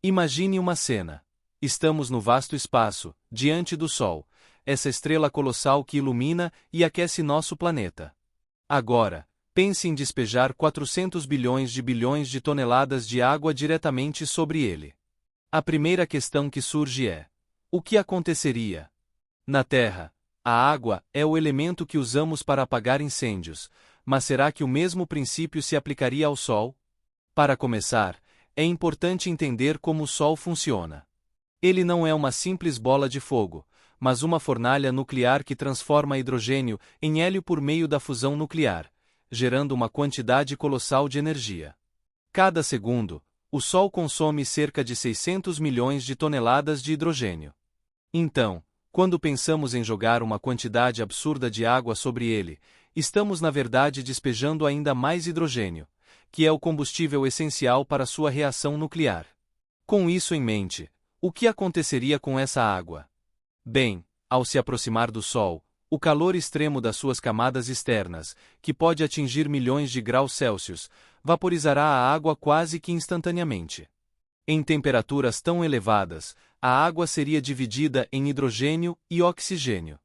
Imagine uma cena. Estamos no vasto espaço, diante do Sol, essa estrela colossal que ilumina e aquece nosso planeta. Agora, pense em despejar 400 bilhões de toneladas de água diretamente sobre ele. A primeira questão que surge é: o que aconteceria? Na Terra, a água é o elemento que usamos para apagar incêndios, mas será que o mesmo princípio se aplicaria ao Sol? Para começar, é importante entender como o Sol funciona. Ele não é uma simples bola de fogo, mas uma fornalha nuclear que transforma hidrogênio em hélio por meio da fusão nuclear, gerando uma quantidade colossal de energia. Cada segundo, o Sol consome cerca de 600 milhões de toneladas de hidrogênio. Então, quando pensamos em jogar uma quantidade absurda de água sobre ele, estamos na verdade despejando ainda mais hidrogênio, que é o combustível essencial para sua reação nuclear. Com isso em mente, o que aconteceria com essa água? Bem, ao se aproximar do Sol, o calor extremo das suas camadas externas, que pode atingir milhões de graus Celsius, vaporizará a água quase que instantaneamente. Em temperaturas tão elevadas, a água seria dividida em hidrogênio e oxigênio.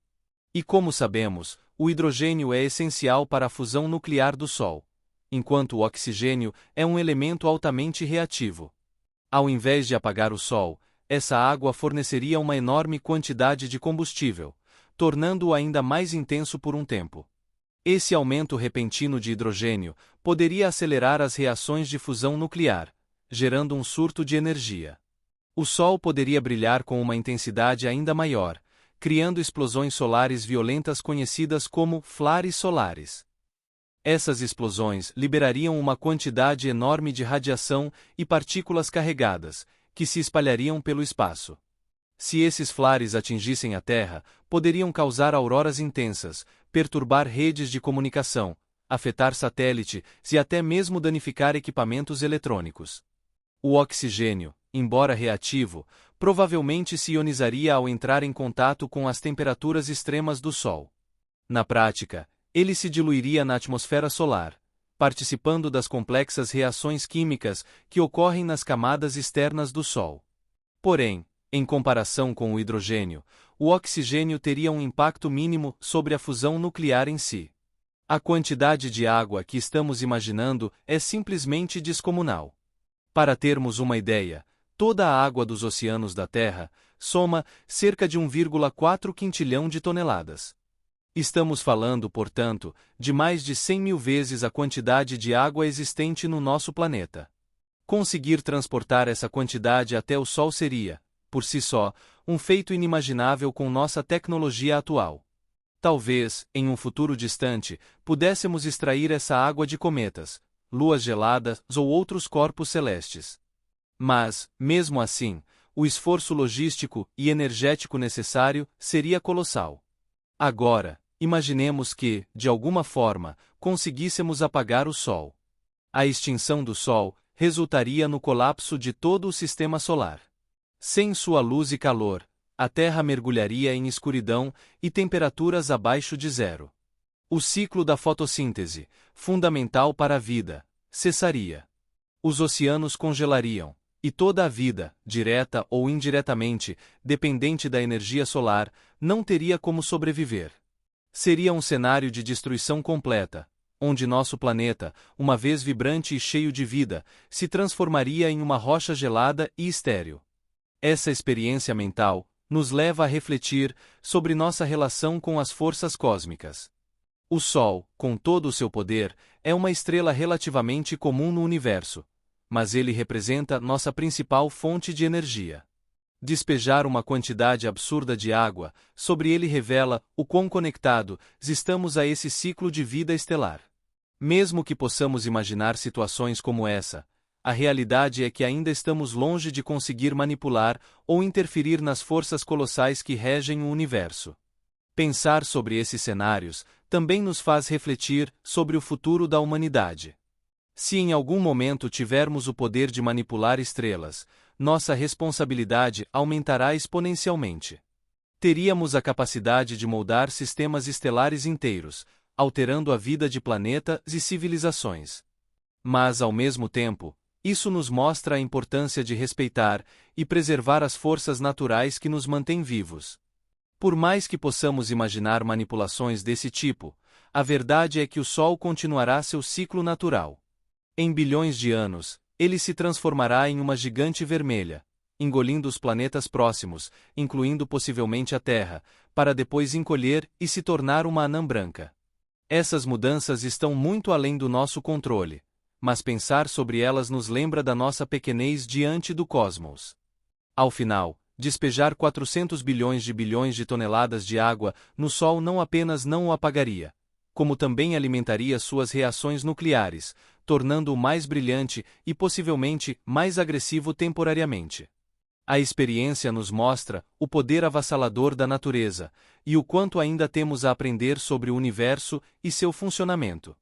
E como sabemos, o hidrogênio é essencial para a fusão nuclear do Sol, enquanto o oxigênio é um elemento altamente reativo. Ao invés de apagar o Sol, essa água forneceria uma enorme quantidade de combustível, tornando-o ainda mais intenso por um tempo. Esse aumento repentino de hidrogênio poderia acelerar as reações de fusão nuclear, gerando um surto de energia. O Sol poderia brilhar com uma intensidade ainda maior, criando explosões solares violentas conhecidas como flares solares. Essas explosões liberariam uma quantidade enorme de radiação e partículas carregadas, que se espalhariam pelo espaço. Se esses flares atingissem a Terra, poderiam causar auroras intensas, perturbar redes de comunicação, afetar satélites e até mesmo danificar equipamentos eletrônicos. O oxigênio, embora reativo, provavelmente se ionizaria ao entrar em contato com as temperaturas extremas do Sol. Na prática, ele se diluiria na atmosfera solar, participando das complexas reações químicas que ocorrem nas camadas externas do Sol. Porém, em comparação com o hidrogênio, o oxigênio teria um impacto mínimo sobre a fusão nuclear em si. A quantidade de água que estamos imaginando é simplesmente descomunal. Para termos uma ideia, toda a água dos oceanos da Terra soma cerca de 1,4 quintilhão de toneladas. Estamos falando, portanto, de mais de 100 mil vezes a quantidade de água existente no nosso planeta. Conseguir transportar essa quantidade até o Sol seria, por si só, um feito inimaginável com nossa tecnologia atual. Talvez, em um futuro distante, pudéssemos extrair essa água de cometas, luas geladas ou outros corpos celestes. Mas, mesmo assim, o esforço logístico e energético necessário seria colossal. Agora, imaginemos que, de alguma forma, conseguíssemos apagar o Sol. A extinção do Sol resultaria no colapso de todo o sistema solar. Sem sua luz e calor, a Terra mergulharia em escuridão e temperaturas abaixo de zero. O ciclo da fotossíntese, fundamental para a vida, cessaria. Os oceanos congelariam, e toda a vida, direta ou indiretamente, dependente da energia solar, não teria como sobreviver. Seria um cenário de destruição completa, onde nosso planeta, uma vez vibrante e cheio de vida, se transformaria em uma rocha gelada e estéril. Essa experiência mental nos leva a refletir sobre nossa relação com as forças cósmicas. O Sol, com todo o seu poder, é uma estrela relativamente comum no universo, mas ele representa nossa principal fonte de energia. Despejar uma quantidade absurda de água sobre ele revela o quão conectados estamos a esse ciclo de vida estelar. Mesmo que possamos imaginar situações como essa, a realidade é que ainda estamos longe de conseguir manipular ou interferir nas forças colossais que regem o universo. Pensar sobre esses cenários também nos faz refletir sobre o futuro da humanidade. Se em algum momento tivermos o poder de manipular estrelas, nossa responsabilidade aumentará exponencialmente. Teríamos a capacidade de moldar sistemas estelares inteiros, alterando a vida de planetas e civilizações. Mas, ao mesmo tempo, Isso nos mostra a importância de respeitar e preservar as forças naturais que nos mantêm vivos. Por mais que possamos imaginar manipulações desse tipo, a verdade é que o Sol continuará seu ciclo natural. Em bilhões de anos, ele se transformará em uma gigante vermelha, engolindo os planetas próximos, incluindo possivelmente a Terra, para depois encolher e se tornar uma anã branca. Essas mudanças estão muito além do nosso controle, mas pensar sobre elas nos lembra da nossa pequenez diante do cosmos. Ao final, despejar 400 bilhões de toneladas de água no Sol não apenas não o apagaria, como também alimentaria suas reações nucleares, tornando-o mais brilhante e possivelmente mais agressivo temporariamente. A experiência nos mostra o poder avassalador da natureza e o quanto ainda temos a aprender sobre o universo e seu funcionamento.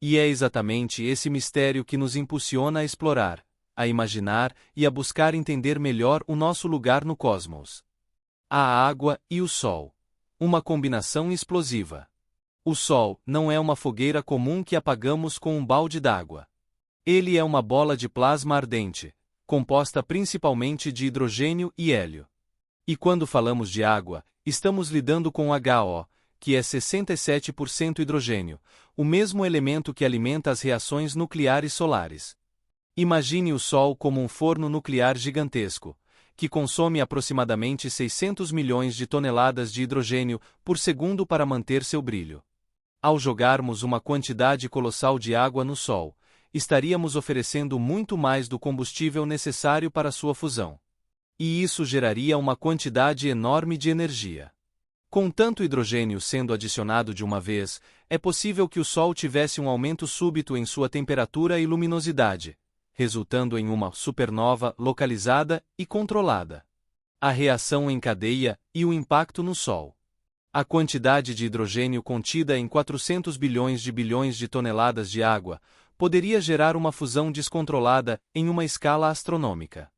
E é exatamente esse mistério que nos impulsiona a explorar, a imaginar e a buscar entender melhor o nosso lugar no cosmos. A água e o Sol. Uma combinação explosiva. O Sol não é uma fogueira comum que apagamos com um balde d'água. Ele é uma bola de plasma ardente, composta principalmente de hidrogênio e hélio. E quando falamos de água, estamos lidando com HO, que é 67% hidrogênio, o mesmo elemento que alimenta as reações nucleares solares. Imagine o Sol como um forno nuclear gigantesco, que consome aproximadamente 600 milhões de toneladas de hidrogênio por segundo para manter seu brilho. Ao jogarmos uma quantidade colossal de água no Sol, estaríamos oferecendo muito mais do combustível necessário para sua fusão. E isso geraria uma quantidade enorme de energia. Com tanto hidrogênio sendo adicionado de uma vez, é possível que o Sol tivesse um aumento súbito em sua temperatura e luminosidade, resultando em uma supernova localizada e controlada. A reação em cadeia e o impacto no Sol. A quantidade de hidrogênio contida em 400 bilhões de toneladas de água poderia gerar uma fusão descontrolada em uma escala astronômica.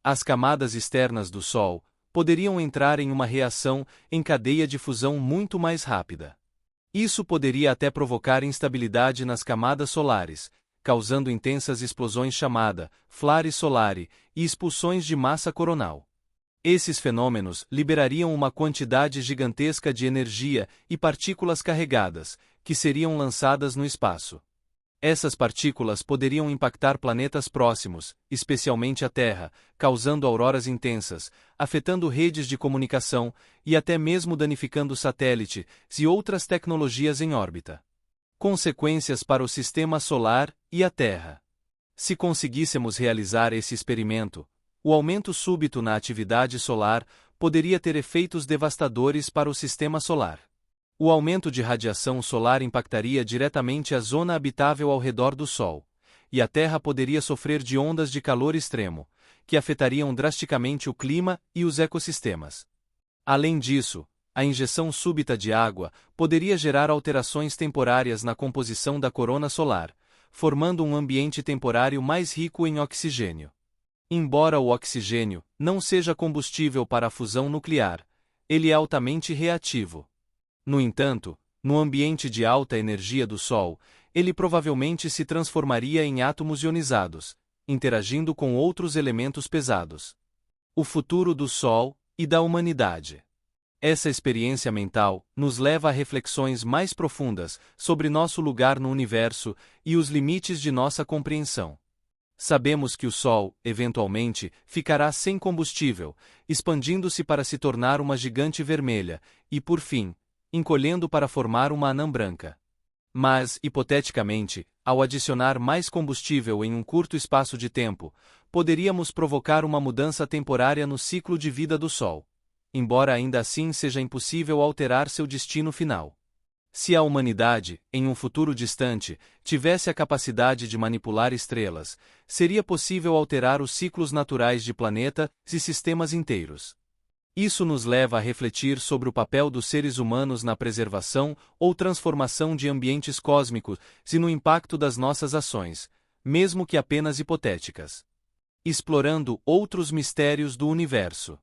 As camadas externas do Sol poderiam entrar em uma reação em cadeia de fusão muito mais rápida. Isso poderia até provocar instabilidade nas camadas solares, causando intensas explosões chamada flare solare e expulsões de massa coronal. Esses fenômenos liberariam uma quantidade gigantesca de energia e partículas carregadas, que seriam lançadas no espaço. Essas partículas poderiam impactar planetas próximos, especialmente a Terra, causando auroras intensas, afetando redes de comunicação e até mesmo danificando satélites e outras tecnologias em órbita. Consequências para o Sistema Solar e a Terra. Se conseguíssemos realizar esse experimento, o aumento súbito na atividade solar poderia ter efeitos devastadores para o Sistema Solar. O aumento de radiação solar impactaria diretamente a zona habitável ao redor do Sol, e a Terra poderia sofrer de ondas de calor extremo, que afetariam drasticamente o clima e os ecossistemas. Além disso, a injeção súbita de água poderia gerar alterações temporárias na composição da corona solar, formando um ambiente temporário mais rico em oxigênio. Embora o oxigênio não seja combustível para a fusão nuclear, ele é altamente reativo. No entanto, no ambiente de alta energia do Sol, ele provavelmente se transformaria em átomos ionizados, interagindo com outros elementos pesados. O futuro do Sol e da humanidade. Essa experiência mental nos leva a reflexões mais profundas sobre nosso lugar no universo e os limites de nossa compreensão. Sabemos que o Sol, eventualmente, ficará sem combustível, expandindo-se para se tornar uma gigante vermelha e, por fim, encolhendo para formar uma anã branca. Mas, hipoteticamente, ao adicionar mais combustível em um curto espaço de tempo, poderíamos provocar uma mudança temporária no ciclo de vida do Sol, embora ainda assim seja impossível alterar seu destino final. Se a humanidade, em um futuro distante, tivesse a capacidade de manipular estrelas, seria possível alterar os ciclos naturais de planetas e sistemas inteiros. Isso nos leva a refletir sobre o papel dos seres humanos na preservação ou transformação de ambientes cósmicos e no impacto das nossas ações, mesmo que apenas hipotéticas. Explorando outros mistérios do universo.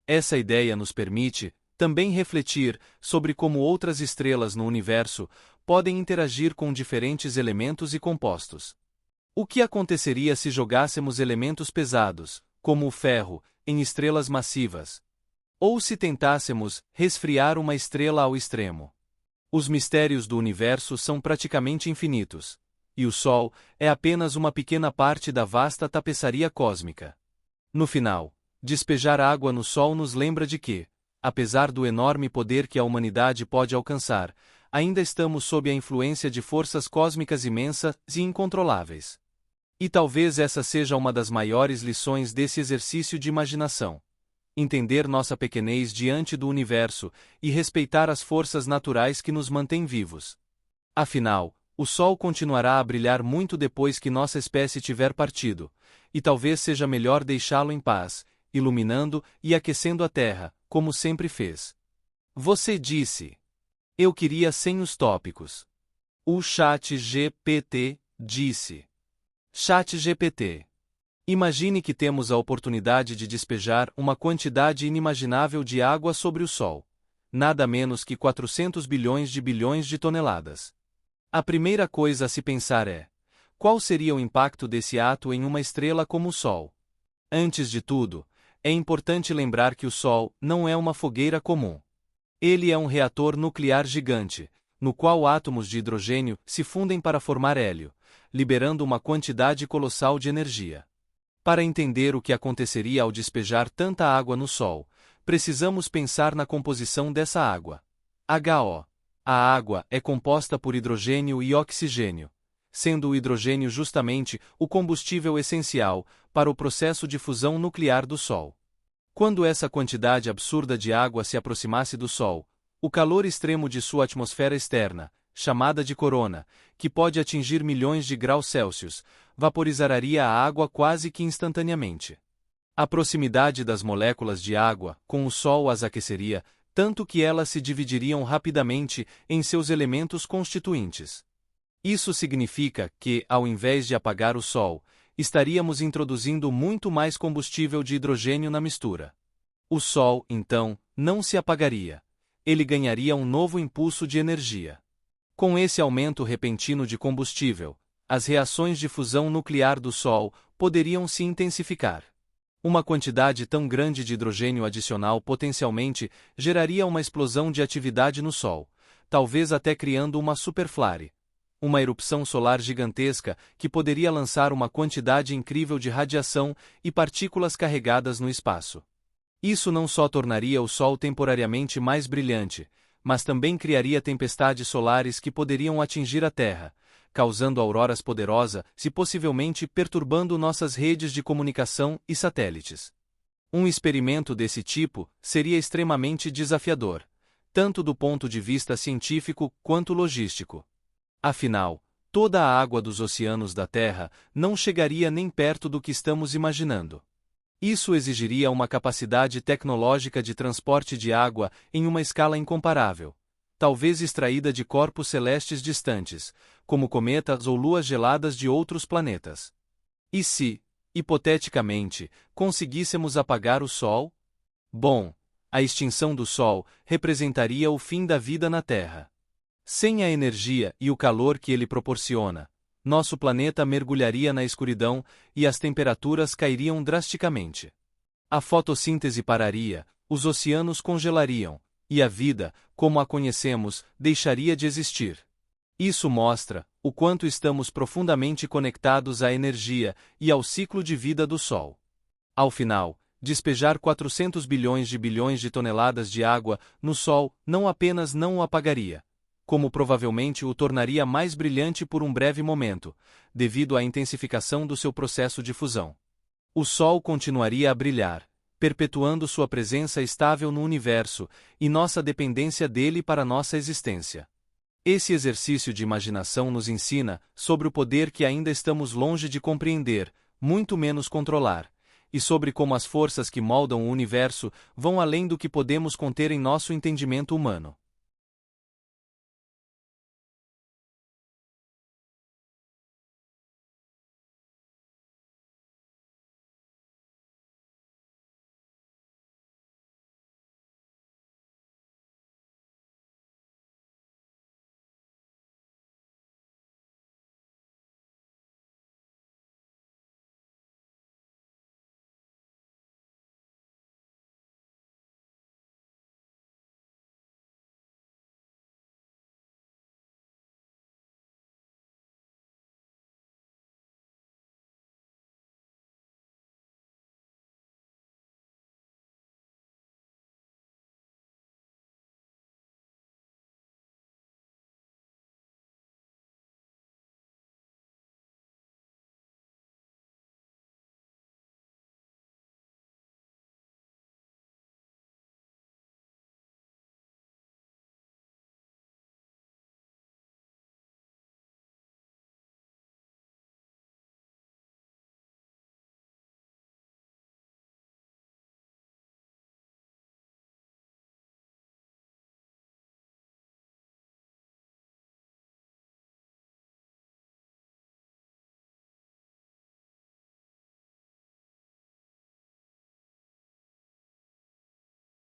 Essa ideia nos permite também refletir sobre como outras estrelas no universo podem interagir com diferentes elementos e compostos. O que aconteceria se jogássemos elementos pesados, como o ferro, em estrelas massivas? Ou se tentássemos resfriar uma estrela ao extremo? Os mistérios do universo são praticamente infinitos, e o Sol é apenas uma pequena parte da vasta tapeçaria cósmica. No final, despejar água no Sol nos lembra de que, apesar do enorme poder que a humanidade pode alcançar, ainda estamos sob a influência de forças cósmicas imensas e incontroláveis. E talvez essa seja uma das maiores lições desse exercício de imaginação. Entender nossa pequenez diante do universo e respeitar as forças naturais que nos mantêm vivos. Afinal, o Sol continuará a brilhar muito depois que nossa espécie tiver partido, e talvez seja melhor deixá-lo em paz, iluminando e aquecendo a Terra, como sempre fez. Você disse. Eu queria sem os tópicos. O ChatGPT disse. ChatGPT. Imagine que temos a oportunidade de despejar uma quantidade inimaginável de água sobre o Sol. Nada menos que 400 bilhões de toneladas. A primeira coisa a se pensar é: qual seria o impacto desse ato em uma estrela como o Sol? Antes de tudo, é importante lembrar que o Sol não é uma fogueira comum. Ele é um reator nuclear gigante, no qual átomos de hidrogênio se fundem para formar hélio, liberando uma quantidade colossal de energia. Para entender o que aconteceria ao despejar tanta água no Sol, precisamos pensar na composição dessa água. HO. A água é composta por hidrogênio e oxigênio, sendo o hidrogênio justamente o combustível essencial para o processo de fusão nuclear do Sol. Quando essa quantidade absurda de água se aproximasse do Sol, o calor extremo de sua atmosfera externa, chamada de corona, que pode atingir milhões de graus Celsius, vaporizaria a água quase que instantaneamente. A proximidade das moléculas de água com o Sol as aqueceria, tanto que elas se dividiriam rapidamente em seus elementos constituintes. Isso significa que, ao invés de apagar o Sol, estaríamos introduzindo muito mais combustível de hidrogênio na mistura. O Sol, então, não se apagaria. Ele ganharia um novo impulso de energia. Com esse aumento repentino de combustível, as reações de fusão nuclear do Sol poderiam se intensificar. Uma quantidade tão grande de hidrogênio adicional potencialmente geraria uma explosão de atividade no Sol, talvez até criando uma superflare. Uma erupção solar gigantesca que poderia lançar uma quantidade incrível de radiação e partículas carregadas no espaço. Isso não só tornaria o Sol temporariamente mais brilhante, mas também criaria tempestades solares que poderiam atingir a Terra, causando auroras poderosas e possivelmente perturbando nossas redes de comunicação e satélites. Um experimento desse tipo seria extremamente desafiador, tanto do ponto de vista científico quanto logístico. Afinal, toda a água dos oceanos da Terra não chegaria nem perto do que estamos imaginando. Isso exigiria uma capacidade tecnológica de transporte de água em uma escala incomparável, talvez extraída de corpos celestes distantes, como cometas ou luas geladas de outros planetas. E se, hipoteticamente, conseguíssemos apagar o Sol? Bom, a extinção do Sol representaria o fim da vida na Terra. Sem a energia e o calor que ele proporciona, nosso planeta mergulharia na escuridão e as temperaturas cairiam drasticamente. A fotossíntese pararia, os oceanos congelariam, e a vida, como a conhecemos, deixaria de existir. Isso mostra o quanto estamos profundamente conectados à energia e ao ciclo de vida do Sol. Ao final, despejar 400 bilhões de toneladas de água no Sol não apenas não o apagaria, como provavelmente o tornaria mais brilhante por um breve momento, devido à intensificação do seu processo de fusão. O Sol continuaria a brilhar, perpetuando sua presença estável no universo e nossa dependência dele para nossa existência. Esse exercício de imaginação nos ensina sobre o poder que ainda estamos longe de compreender, muito menos controlar, e sobre como as forças que moldam o universo vão além do que podemos conter em nosso entendimento humano.